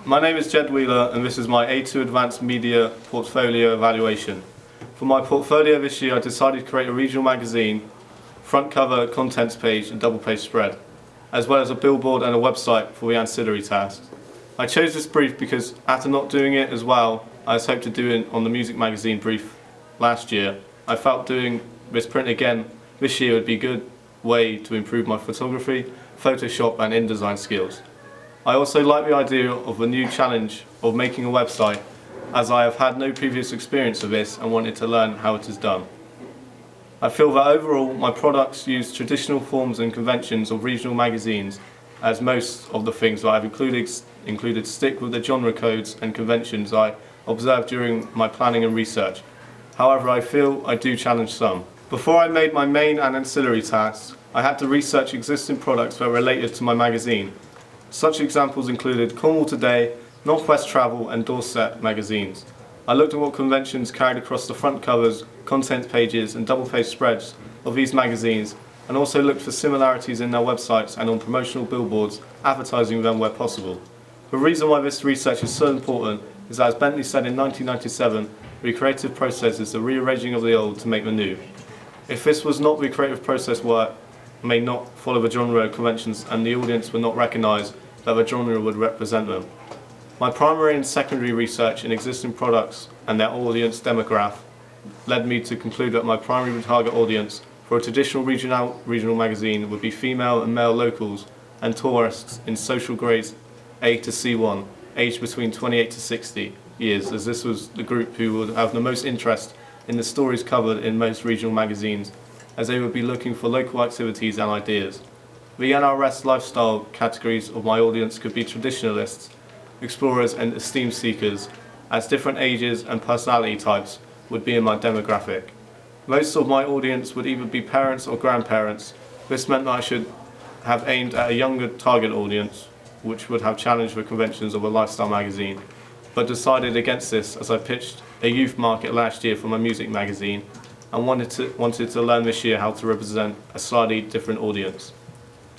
My name is Jed Wheeler and this is my A2 Advanced Media Portfolio Evaluation. For my portfolio this year I decided to create a regional magazine, front cover, contents page and double page spread, as well as a billboard and a website for the ancillary tasks. I chose this brief because after not doing it as well I was hoped to do it on the music magazine brief last year, I felt doing this print again this year would be a good way to improve my photography, Photoshop and InDesign skills. I also like the idea of a new challenge of making a website, as I have had no previous experience of this and wanted to learn how it is done. I feel that overall my products use traditional forms and conventions of regional magazines, as most of the things that I've included stick with the genre codes and conventions I observed during my planning and research. However, I feel I do challenge some. Before I made my main and ancillary tasks, I had to research existing products that related to my magazine. Such examples included Cornwall Today, Northwest Travel and Dorset magazines. I looked at what conventions carried across the front covers, content pages and double page spreads of these magazines, and also looked for similarities in their websites and on promotional billboards advertising them where possible. The reason why this research is so important is that, as Bentley said in 1997, the creative process is the rearranging of the old to make the new. If this was not the creative process, work may not follow the genre conventions and the audience would not recognise that the genre would represent them. My primary and secondary research in existing products and their audience demographic led me to conclude that my primary target audience for a traditional regional magazine would be female and male locals and tourists in social grades A to C1, aged between 28 to 60 years, as this was the group who would have the most interest in the stories covered in most regional magazines, as they would be looking for local activities and ideas. The NRS lifestyle categories of my audience could be traditionalists, explorers and esteem seekers, as different ages and personality types would be in my demographic. Most of my audience would either be parents or grandparents. This meant that I should have aimed at a younger target audience, which would have challenged the conventions of a lifestyle magazine, but decided against this as I pitched a youth market last year for my music magazine and wanted to learn this year how to represent a slightly different audience.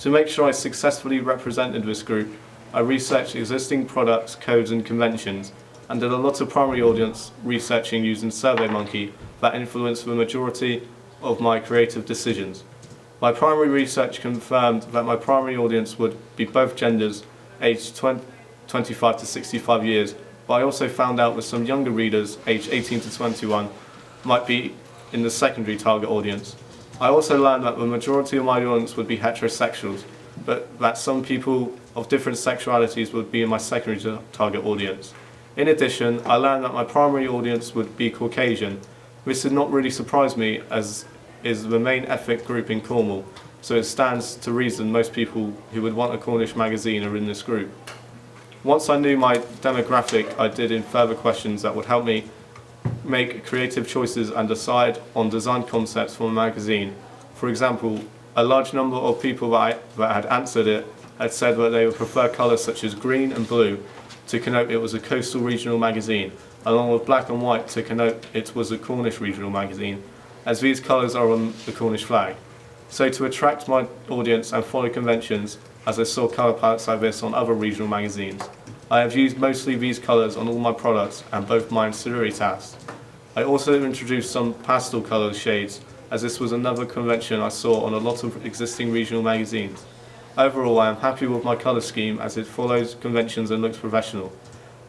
To make sure I successfully represented this group, I researched existing products, codes and conventions, and did a lot of primary audience researching using SurveyMonkey that influenced the majority of my creative decisions. My primary research confirmed that my primary audience would be both genders, aged 25 to 65 years, but I also found out that some younger readers, aged 18 to 21, might be in the secondary target audience. I also learned that the majority of my audience would be heterosexuals, but that some people of different sexualities would be in my secondary target audience. In addition, I learned that my primary audience would be Caucasian. This did not really surprise me, as is the main ethnic group in Cornwall, so it stands to reason most people who would want a Cornish magazine are in this group. Once I knew my demographic, I did in further questions that would help me make creative choices and decide on design concepts for a magazine. For example, a large number of people that had answered it had said that they would prefer colours such as green and blue to connote it was a coastal regional magazine, along with black and white to connote it was a Cornish regional magazine, as these colours are on the Cornish flag. So to attract my audience and follow conventions, as I saw colour palettes like this on other regional magazines, I have used mostly these colours on all my products and both my ancillary tasks. I also introduced some pastel colour shades, as this was another convention I saw on a lot of existing regional magazines. Overall, I am happy with my colour scheme as it follows conventions and looks professional.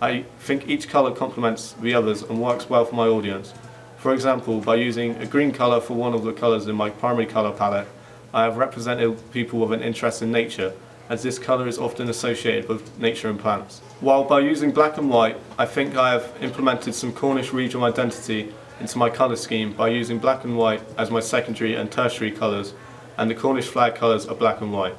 I think each colour complements the others and works well for my audience. For example, by using a green colour for one of the colours in my primary colour palette, I have represented people with an interest in nature, as this colour is often associated with nature and plants. While by using black and white, I think I have implemented some Cornish regional identity into my colour scheme by using black and white as my secondary and tertiary colours, and the Cornish flag colours are black and white.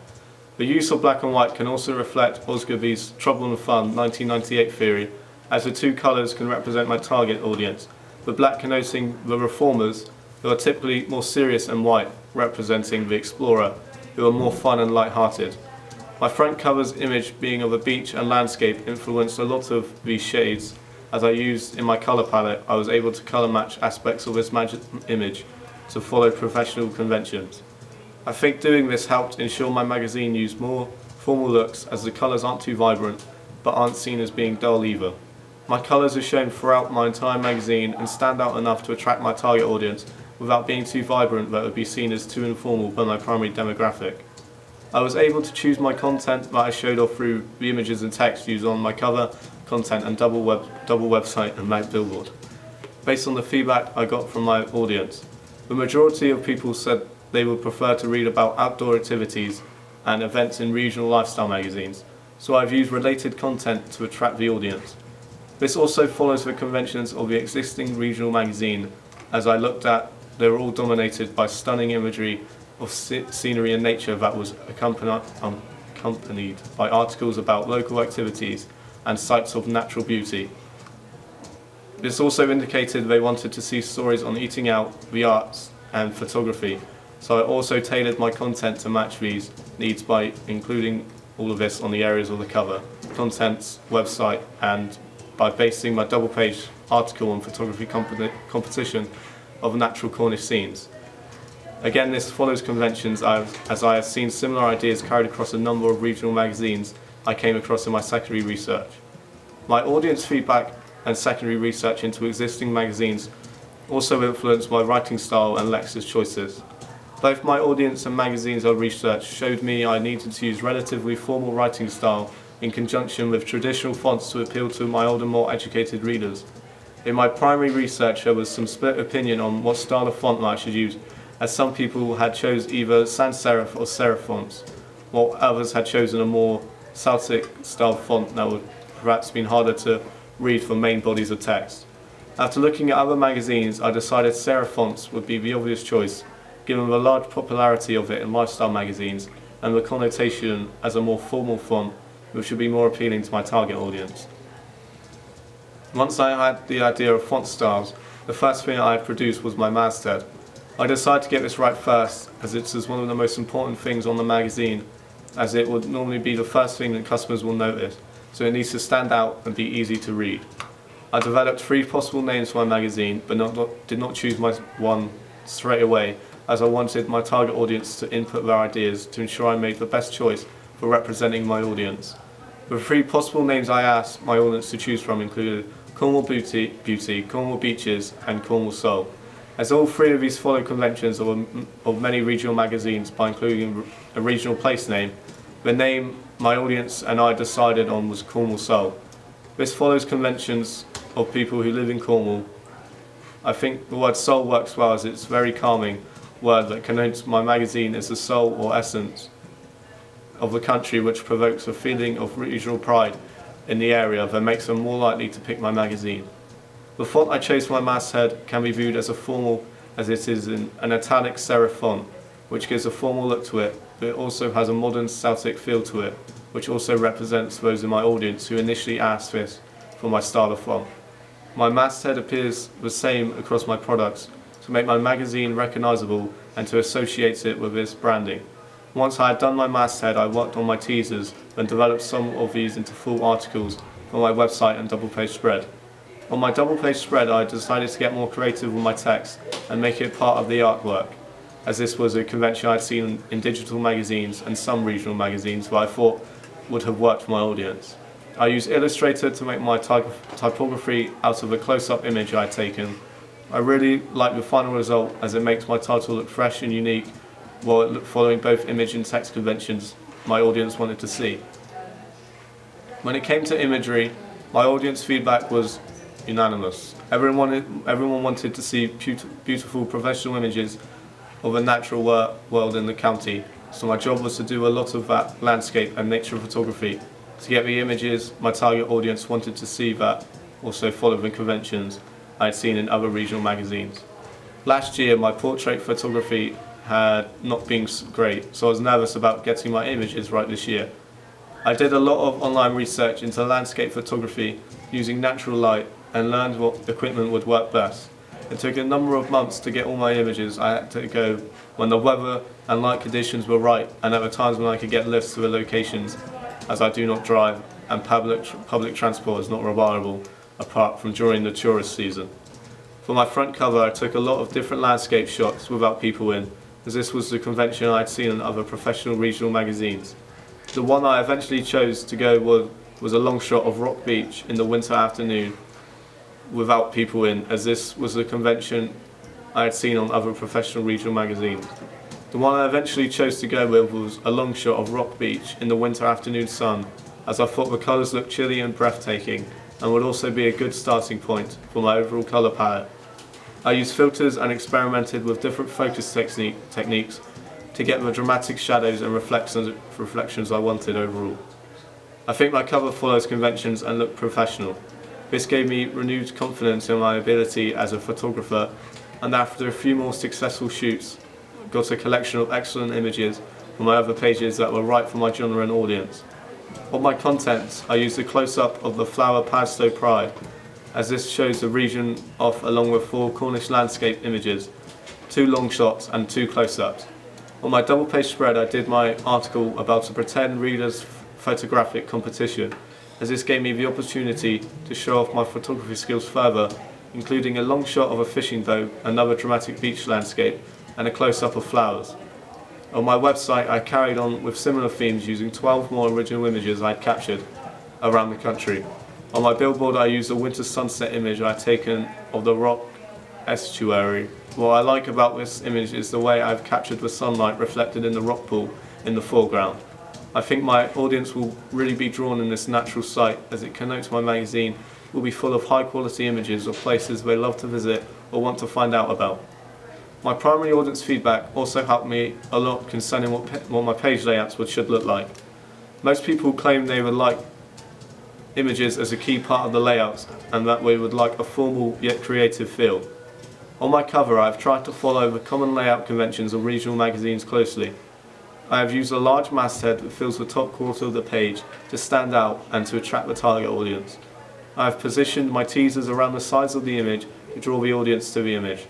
The use of black and white can also reflect Osgoby's Trouble and Fun 1998 theory, as the two colours can represent my target audience, the black connoting the reformers, who are typically more serious, and white representing the explorer, who are more fun and light-hearted. My front cover's image being of a beach and landscape influenced a lot of these shades. As I used in my colour palette, I was able to colour match aspects of this image to follow professional conventions. I think doing this helped ensure my magazine used more formal looks, as the colours aren't too vibrant but aren't seen as being dull either. My colours are shown throughout my entire magazine and stand out enough to attract my target audience without being too vibrant that would be seen as too informal by my primary demographic. I was able to choose my content that I showed off through the images and text used on my cover, content and double website and mag billboard, based on the feedback I got from my audience. The majority of people said they would prefer to read about outdoor activities and events in regional lifestyle magazines, so I've used related content to attract the audience. This also follows the conventions of the existing regional magazine. As I looked at, they were all dominated by stunning imagery of scenery and nature that was accompanied by articles about local activities and sites of natural beauty. This also indicated they wanted to see stories on eating out, the arts and photography, so I also tailored my content to match these needs by including all of this on the areas of the cover, contents, website, and by basing my double-page article on photography competition of natural Cornish scenes. Again, this follows conventions as I have seen similar ideas carried across a number of regional magazines I came across in my secondary research. My audience feedback and secondary research into existing magazines also influenced my writing style and lecture choices. Both my audience and magazines I researched showed me I needed to use relatively formal writing style in conjunction with traditional fonts to appeal to my older, more educated readers. In my primary research, there was some split opinion on what style of font I should use, as some people had chose either sans serif or serif fonts, while others had chosen a more Celtic style font that would perhaps been harder to read for main bodies of text. After looking at other magazines, I decided serif fonts would be the obvious choice, given the large popularity of it in lifestyle magazines and the connotation as a more formal font which would be more appealing to my target audience. Once I had the idea of font styles, the first thing I had produced was my masthead. I decided to get this right first, as it is one of the most important things on the magazine, as it would normally be the first thing that customers will notice, so it needs to stand out and be easy to read. I developed 3 possible names for my magazine, but did not choose my one straight away, as I wanted my target audience to input their ideas to ensure I made the best choice for representing my audience. The 3 possible names I asked my audience to choose from included Cornwall Beauty, Cornwall Beaches and Cornwall Soul. As all 3 of these follow conventions of many regional magazines by including a regional place name, the name my audience and I decided on was Cornwall Soul. This follows conventions of people who live in Cornwall. I think the word soul works well as it's a very calming word that connotes my magazine as the soul or essence of the country, which provokes a feeling of regional pride in the area that makes them more likely to pick my magazine. The font I chose for my masthead can be viewed as a formal, as it is in an italic serif font, which gives a formal look to it, but it also has a modern Celtic feel to it, which also represents those in my audience who initially asked this for my style of font. My masthead appears the same across my products to make my magazine recognisable and to associate it with this branding. Once I had done my masthead, I worked on my teasers and developed some of these into full articles for my website and double-page spread. On my double-page spread, I decided to get more creative with my text and make it part of the artwork, as this was a convention I'd seen in digital magazines and some regional magazines that I thought would have worked for my audience. I used Illustrator to make my typography out of a close-up image I had taken. I really like the final result as it makes my title look fresh and unique while following both image and text conventions my audience wanted to see. When it came to imagery, my audience feedback was unanimous. Everyone wanted to see beautiful professional images of a natural world in the county, so my job was to do a lot of that landscape and nature photography to get the images my target audience wanted to see that also followed the conventions I had seen in other regional magazines. Last year, my portrait photography had not been great, so I was nervous about getting my images right this year. I did a lot of online research into landscape photography using natural light and learned what equipment would work best. It took a number of months to get all my images. I had to go when the weather and light conditions were right and at the times when I could get lifts to the locations, as I do not drive and public transport is not reliable apart from during the tourist season. For my front cover, I took a lot of different landscape shots without people in, as this was the convention I had seen in other professional regional magazines. The one I eventually chose to go was a long shot of Rock Beach in the winter afternoon without people in, as this was a convention I had seen on other professional regional magazines. The one I eventually chose to go with was a long shot of Rock Beach in the winter afternoon sun, as I thought the colours looked chilly and breathtaking and would also be a good starting point for my overall colour palette. I used filters and experimented with different focus techniques to get the dramatic shadows and reflections I wanted overall. I think my cover follows conventions and looked professional. This gave me renewed confidence in my ability as a photographer, and after a few more successful shoots, got a collection of excellent images from my other pages that were right for my genre and audience. On my contents, I used a close-up of the flower Padstow Pride, as this shows the region off along with 4 Cornish landscape images, 2 long shots and 2 close-ups. On my double-page spread, I did my article about a pretend reader's photographic competition, as this gave me the opportunity to show off my photography skills further, including a long shot of a fishing boat, another dramatic beach landscape, and a close-up of flowers. On my website, I carried on with similar themes using 12 more original images I had captured around the country. On my billboard, I used a winter sunset image I had taken of the Rock estuary. What I like about this image is the way I've captured the sunlight reflected in the rock pool in the foreground. I think my audience will really be drawn in this natural sight, as it connotes my magazine will be full of high quality images of places they love to visit or want to find out about. My primary audience feedback also helped me a lot concerning what my page layouts should look like. Most people claim they would like images as a key part of the layouts, and that we would like a formal yet creative feel. On my cover, I have tried to follow the common layout conventions of regional magazines closely. I have used a large masthead that fills the top quarter of the page to stand out and to attract the target audience. I have positioned my teasers around the sides of the image to draw the audience to the image.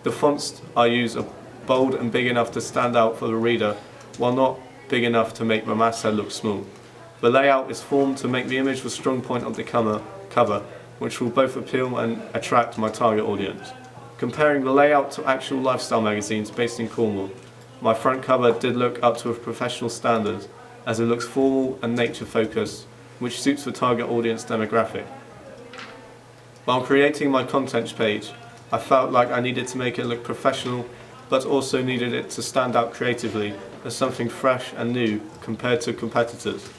The fonts I use are bold and big enough to stand out for the reader, while not big enough to make the masthead look small. The layout is formed to make the image the strong point of the cover, which will both appeal and attract my target audience. Comparing the layout to actual lifestyle magazines based in Cornwall, my front cover did look up to a professional standard, as it looks formal and nature focused, which suits the target audience demographic. While creating my contents page, I felt like I needed to make it look professional, but also needed it to stand out creatively as something fresh and new compared to competitors.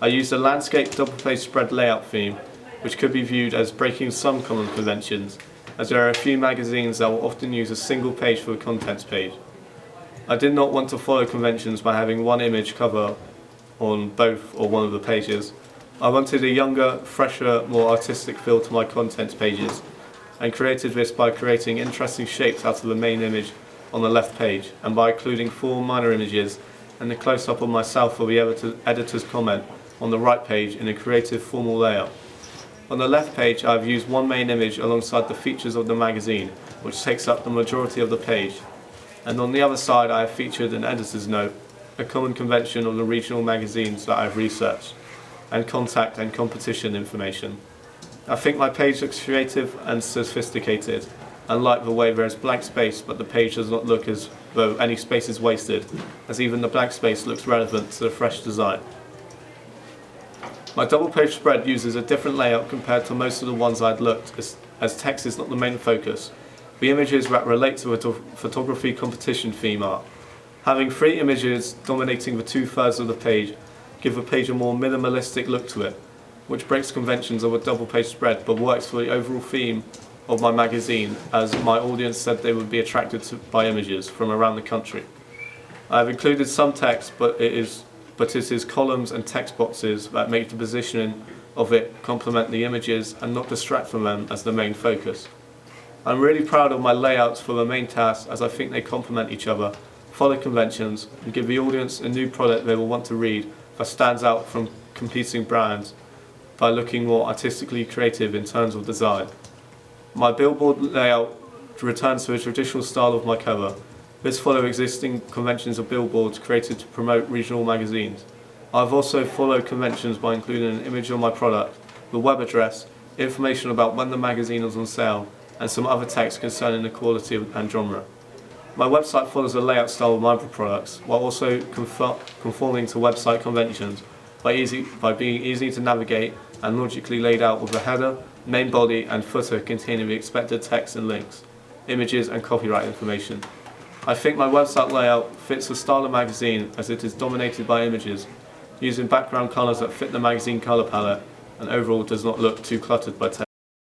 I used a landscape double-page spread layout theme, which could be viewed as breaking some common conventions, as there are a few magazines that will often use a single page for a contents page. I did not want to follow conventions by having one image cover on both or one of the pages. I wanted a younger, fresher, more artistic feel to my contents pages, and created this by creating interesting shapes out of the main image on the left page, and by including 4 minor images and a close-up of myself for the editor's comment on the right page in a creative formal layout. On the left page, I have used one main image alongside the features of the magazine, which takes up the majority of the page, and on the other side I have featured an editor's note, a common convention of the regional magazines that I have researched, and contact and competition information. I think my page looks creative and sophisticated, unlike the way there is blank space but the page does not look as though any space is wasted, as even the blank space looks relevant to the fresh design. My double page spread uses a different layout compared to most of the ones I had looked, as text is not the main focus. The images that relate to a photography competition theme are. Having 3 images dominating the 2/3 of the page give the page a more minimalistic look to it, which breaks conventions of a double page spread but works for the overall theme of my magazine, as my audience said they would be attracted by images from around the country. I have included some text, but it is columns and text boxes that make the positioning of it complement the images and not distract from them as the main focus. I'm really proud of my layouts for the main tasks, as I think they complement each other, follow conventions, and give the audience a new product they will want to read that stands out from competing brands by looking more artistically creative in terms of design. My billboard layout returns to a traditional style of my cover. This follows existing conventions of billboards created to promote regional magazines. I've also followed conventions by including an image of my product, the web address, information about when the magazine is on sale, and some other text concerning the quality and genre. My website follows the layout style of my products, while also conforming to website conventions, by being easy to navigate and logically laid out with a header, main body and footer containing the expected text and links, images and copyright information. I think my website layout fits the style of magazine as it is dominated by images, using background colours that fit the magazine colour palette and overall does not look too cluttered by text.